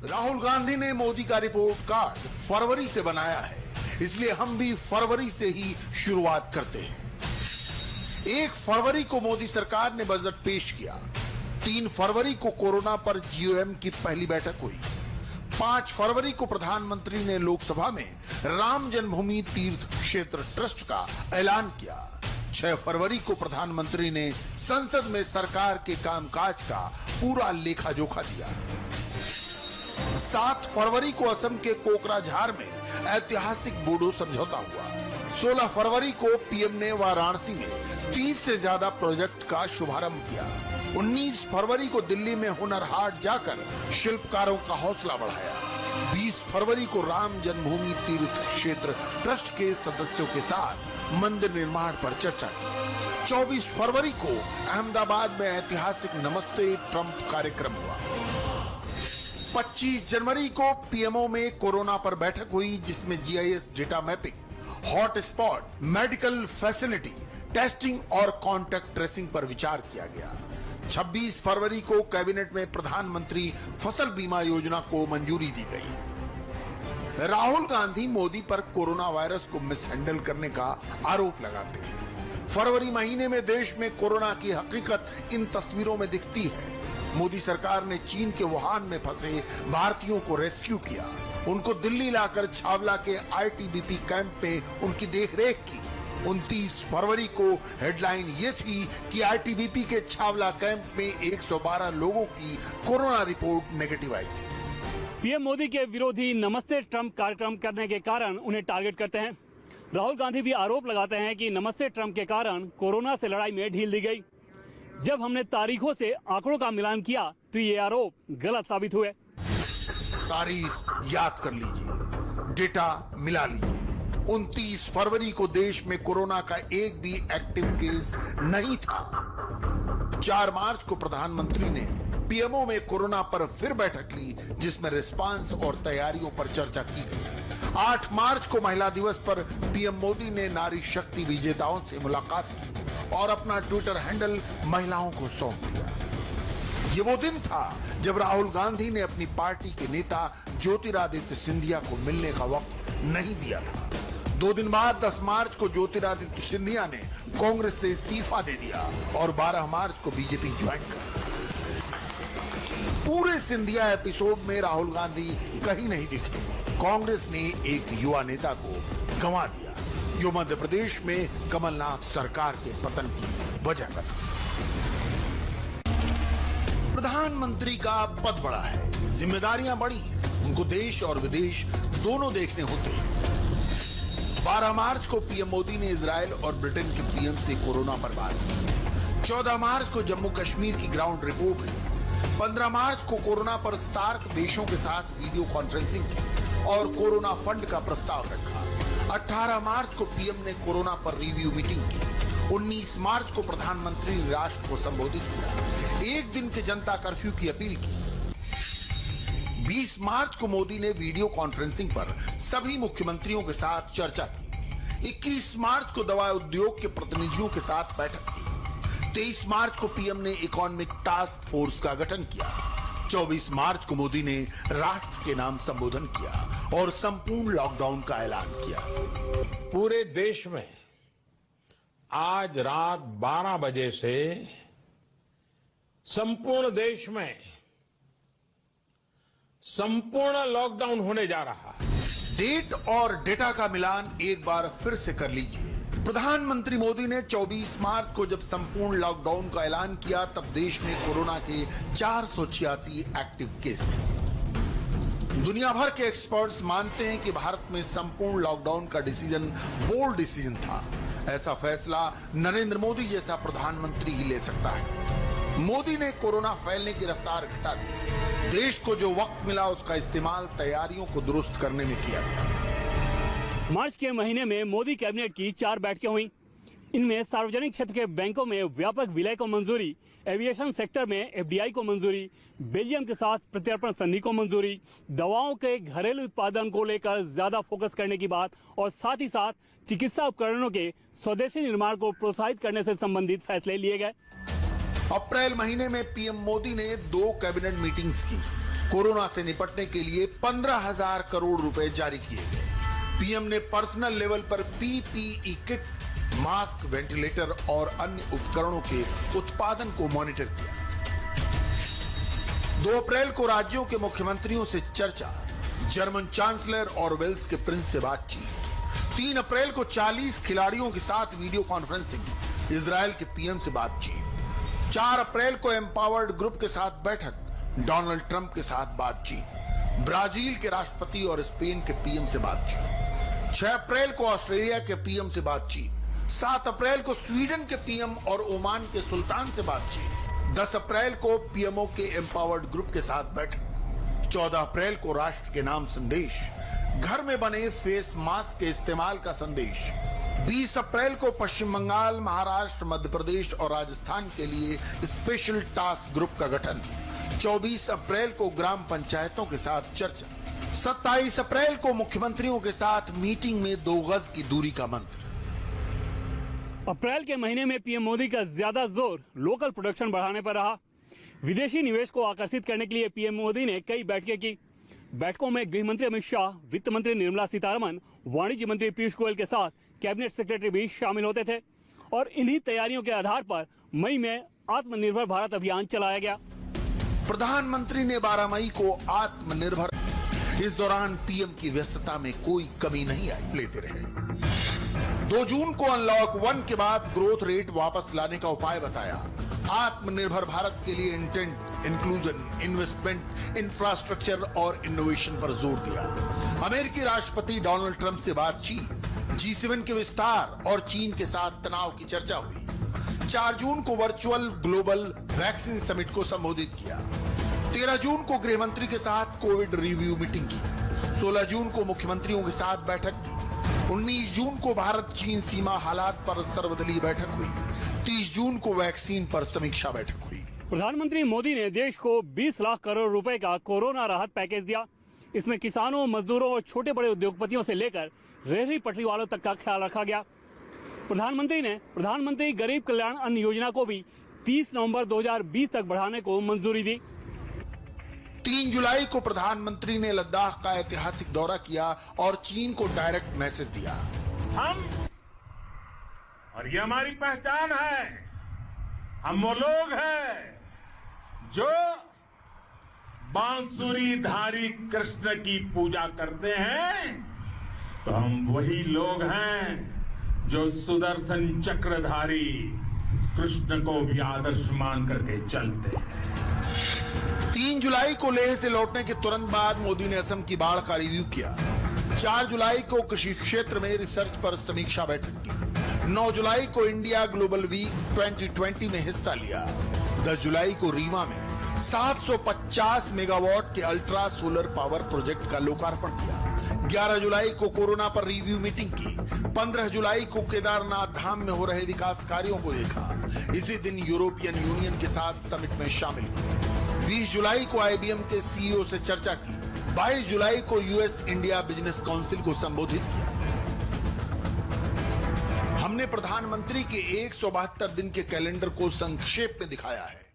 राहुल गांधी ने मोदी का report card फरवरी से बनाया है, इसलिए हम भी फरवरी से ही शुरुआत करते हैं। 1 फरवरी को मोदी सरकार ने बजट पेश किया। 3 फरवरी को कोरोना पर जीओएम की पहली बैठक हुई। 5 फरवरी को प्रधानमंत्री ने लोकसभा में राम जन्मभूमि तीर्थ क्षेत्र ट्रस्ट का ऐलान किया। 6 फरवरी को प्रधानमंत्री ने संसद में सरकार के कामकाज का पूरा लेखा जोखा दिया। 7 फरवरी को असम के कोकराझार में ऐतिहासिक बोडो समझौता हुआ। 16 फरवरी को पीएम ने वाराणसी में 30 से ज्यादा प्रोजेक्ट का शुभारंभ किया। 19 फरवरी को दिल्ली में हुनर हाट जाकर शिल्पकारों का हौसला बढ़ाया। 20 फरवरी को राम जन्मभूमि तीर्थ क्षेत्र ट्रस्ट के सदस्यों के साथ मंदिर निर्माण पर चर्चा की। 24 फरवरी को अहमदाबाद में ऐतिहासिक नमस्ते ट्रंप कार्यक्रम हुआ। 25 जनवरी को पीएमओ में कोरोना पर बैठक हुई, जिसमें GIS data mapping, hot spot, medical facility, testing और कॉन्टैक्ट ट्रेसिंग पर विचार किया गया। 26 फरवरी को कैबिनेट में प्रधानमंत्री फसल बीमा योजना को मंजूरी दी गई। राहुल गांधी मोदी पर कोरोना वायरस को मिसहैंडल करने का आरोप लगाते हैं। फरवरी महीने में देश में कोरोना की हकीकत इन तस्वीरों में दिखती है। मोदी सरकार ने चीन के वुहान में फंसे भारतीयों को रेस्क्यू किया। उनको दिल्ली लाकर छावला के आईटीबीपी कैंप में उनकी देखरेख की। 29 फरवरी को हेडलाइन ये थी कि आईटीबीपी के छावला कैंप में 112 लोगों की कोरोना रिपोर्ट नेगेटिव आई थी। पीएम मोदी के विरोधी नमस्ते ट्रंप कार्यक्रम करने के कारण उन्हें टारगेट करते हैं। राहुल गांधी भी आरोप लगाते हैं कि नमस्ते ट्रंप के कारण कोरोना से लड़ाई में ढील दी गई। जब हमने तारीखों से आंकड़ों का मिलान किया तो ये आरोप गलत साबित हुए। तारीख याद कर लीजिए, डेटा मिला लीजिए। 29 फरवरी को देश में कोरोना का एक भी एक्टिव केस नहीं था। 4 मार्च को प्रधानमंत्री ने पीएमओ में कोरोना पर फिर बैठक ली, जिसमें रिस्पांस और तैयारियों पर चर्चा की गई। 8 मार्च को महिला दिवस पर पीएम मोदी ने नारी शक्ति विजेताओं से मुलाकात की और अपना ट्विटर हैंडल महिलाओं को सौंप दिया। ये वो दिन था जब राहुल गांधी ने अपनी पार्टी के नेता ज्योतिरादित्य सिंधिया को मिलने का वक्त नहीं दिया था। 2 दिन बाद 10 मार्च को ज्योतिरादित्य सिंधिया ने कांग्रेस से इस्तीफा दे दिया और 12 मार्च को बीजेपी ज्वाइन कर। पूरे सिंधिया एपिसोड में राहुल गांधी कहीं नहीं दिखे। कांग्रेस ने एक युवा नेता को गंवा दिया, जो मध्य प्रदेश में कमलनाथ सरकार के पतन की वजह बना। प्रधानमंत्री का पद बड़ा है, जिम्मेदारियां बड़ी हैं, उनको देश और विदेश दोनों देखने होते हैं। 12 मार्च को पीएम मोदी ने इजराइल और ब्रिटेन के पीएम से कोरोना पर बात की। 14 मार्च को जम्मू कश्मीर की ग्राउंड रिपोर्ट ली। 15 मार्च को कोरोना पर सार्क देशों के साथ वीडियो कॉन्फ्रेंसिंग की और कोरोना फंड का प्रस्ताव रखा। 18 मार्च को पीएम ने कोरोना पर रिव्यू मीटिंग की। 19 मार्च को प्रधानमंत्री ने राष्ट्र को संबोधित किया। एक दिन के जनता कर्फ्यू की अपील की। 20 मार्च को मोदी ने वीडियो कॉन्फ्रेंसिंग पर सभी मुख्यमंत्रियों के साथ चर्चा की। 21 मार्च को दवा उद्योग के प्रतिनिधियों के साथ बैठक की। 23 मार्च को पीएम ने इकोनॉमिक टास्क फोर्स का गठन किया। 24 मार्च को मोदी ने राष्ट्र के नाम संबोधन किया और संपूर्ण लॉकडाउन का ऐलान किया। पूरे देश में आज रात 12 बजे से संपूर्ण देश में संपूर्ण लॉकडाउन होने जा रहा है। डेट और डेटा का मिलान एक बार फिर से कर लीजिए। प्रधानमंत्री मोदी ने 24 मार्च को जब संपूर्ण लॉकडाउन का ऐलान किया, तब देश में कोरोना के 486 एक्टिव केस थे। दुनिया भर के एक्सपर्ट्स मानते हैं कि भारत में संपूर्ण लॉकडाउन का डिसीजन बोल्ड डिसीजन था। ऐसा फैसला नरेंद्र मोदी जैसा प्रधानमंत्री ही ले सकता है। मोदी ने कोरोना फैलने की रफ्तार घटा दी। देश को जो वक्त मिला उसका इस्तेमाल तैयारियों को दुरुस्त करने में किया गया। मार्च के महीने में मोदी कैबिनेट की 4 बैठकें हुई। इनमें सार्वजनिक क्षेत्र के बैंकों में व्यापक विलय को मंजूरी, एविएशन सेक्टर में एफडीआई को मंजूरी, बेल्जियम के साथ प्रत्यर्पण संधि को मंजूरी, दवाओं के घरेलू उत्पादन को लेकर ज्यादा फोकस करने की बात और साथ ही साथ चिकित्सा उपकरणों के स्वदेशी निर्माण को प्रोत्साहित करने से संबंधित फैसले लिए गए। अप्रैल महीने में पीएम मोदी ने 2 कैबिनेट मीटिंग्स की। कोरोना से निपटने के लिए 15,000 करोड़ रुपए जारी किए गए। पीएम ने पर्सनल लेवल पर पीपीई किट, मास्क, वेंटिलेटर और अन्य उपकरणों के उत्पादन को मॉनिटर किया। 2 अप्रैल को राज्यों के मुख्यमंत्रियों से चर्चा, जर्मन चांसलर और वेल्स के प्रिंस से बातचीत। 3 अप्रैल को 40 खिलाड़ियों के साथ वीडियो कॉन्फ्रेंसिंग, इजरायल के पीएम से बातचीत। 4 अप्रैल को एम्पावर्ड ग्रुप के साथ बैठक, डोनाल्ड ट्रंप के साथ बातचीत। ब्राजील के राष्ट्रपति और स्पेन के पीएम से बातचीत। 6 अप्रैल को ऑस्ट्रेलिया के पीएम से बातचीत। 7 अप्रैल को स्वीडन के पीएम और ओमान के सुल्तान से बातचीत। 10 अप्रैल को पीएमओ के एम्पावर्ड ग्रुप के साथ बैठक। 14 अप्रैल को राष्ट्र के नाम संदेश, घर में बने फेस मास्क के इस्तेमाल का संदेश। 20 अप्रैल को पश्चिम बंगाल, महाराष्ट्र, मध्य प्रदेश और राजस्थान के लिए स्पेशल टास्क ग्रुप का गठन। 24 अप्रैल को ग्राम पंचायतों के साथ चर्चा। 27 अप्रैल को मुख्यमंत्रियों के साथ मीटिंग में 2 गज की दूरी का मंत्र। अप्रैल के महीने में पीएम मोदी का ज्यादा जोर लोकल प्रोडक्शन बढ़ाने पर रहा। विदेशी निवेश को आकर्षित करने के लिए पीएम मोदी ने कई बैठकें की। बैठकों में गृह मंत्री अमित शाह, वित्त मंत्री निर्मला सीतारमण, वाणिज्य मंत्री पीयूष गोयल के साथ कैबिनेट सेक्रेटरी भी शामिल होते थे और इन्हीं तैयारियों के आधार पर मई में आत्मनिर्भर भारत अभियान चलाया गया। प्रधानमंत्री ने 12 मई को आत्मनिर्भर, इस दौरान पीएम की व्यस्तता में कोई कमी नहीं आई, लेते रहे। 2 जून को अनलॉक 1 के बाद ग्रोथ रेट वापस लाने का उपाय बताया। आत्मनिर्भर भारत के लिए इंटेंट, इंक्लूजन, इन्वेस्टमेंट, इंफ्रास्ट्रक्चर और इनोवेशन पर जोर दिया। अमेरिकी राष्ट्रपति डोनाल्ड ट्रंप से बातचीत, G7 के विस्तार और चीन के साथ तनाव की चर्चा हुई। 4 जून को वर्चुअल ग्लोबल वैक्सीन समिट को संबोधित किया। 13 जून को गृह मंत्री के साथ कोविड रिव्यू मीटिंग की। 16 जून को मुख्यमंत्रियों के साथ बैठक की। 19 जून को भारत चीन सीमा हालात पर सर्वदलीय बैठक हुई। 30 जून को वैक्सीन पर समीक्षा बैठक हुई। प्रधानमंत्री मोदी ने देश को 20 लाख करोड़ रुपए का कोरोना राहत पैकेज दिया। इसमें किसानों, मजदूरों और छोटे बड़े उद्योगपतियों से लेकर रेहड़ी पटरी वालों तक का ख्याल रखा गया। प्रधानमंत्री ने प्रधानमंत्री गरीब कल्याण अन्न योजना को भी 30 नवंबर 2020 तक बढ़ाने को मंजूरी दी। 3 जुलाई को प्रधानमंत्री ने लद्दाख का ऐतिहासिक दौरा किया और चीन को डायरेक्ट मैसेज दिया। हम, और ये हमारी पहचान है, हम वो लोग हैं जो बांसुरीधारी कृष्ण की पूजा करते हैं, तो हम वही लोग हैं जो सुदर्शन चक्रधारी कृष्ण को भी आदर्श मान करके चलते हैं। 3 जुलाई को लेह से लौटने के तुरंत बाद मोदी ने असम की बाढ़ का रिव्यू किया। 4 जुलाई को कृषि क्षेत्र में रिसर्च पर समीक्षा बैठक की। 9 जुलाई को इंडिया ग्लोबल वीक 2020 में हिस्सा लिया। 10 जुलाई को रीवा में 750 मेगावाट के अल्ट्रा सोलर पावर प्रोजेक्ट का लोकार्पण किया। 11 जुलाई को कोरोना पर रिव्यू मीटिंग की। 15 जुलाई को केदारनाथ धाम में हो रहे विकास कार्यों को देखा। इसी दिन यूरोपियन यूनियन के साथ समिट में शामिल हुए। 20 जुलाई को आईबीएम के सीईओ से चर्चा की। 22 जुलाई को यूएस इंडिया बिजनेस काउंसिल को संबोधित किया। हमने प्रधानमंत्री के 172 दिन के कैलेंडर को संक्षेप में दिखाया है।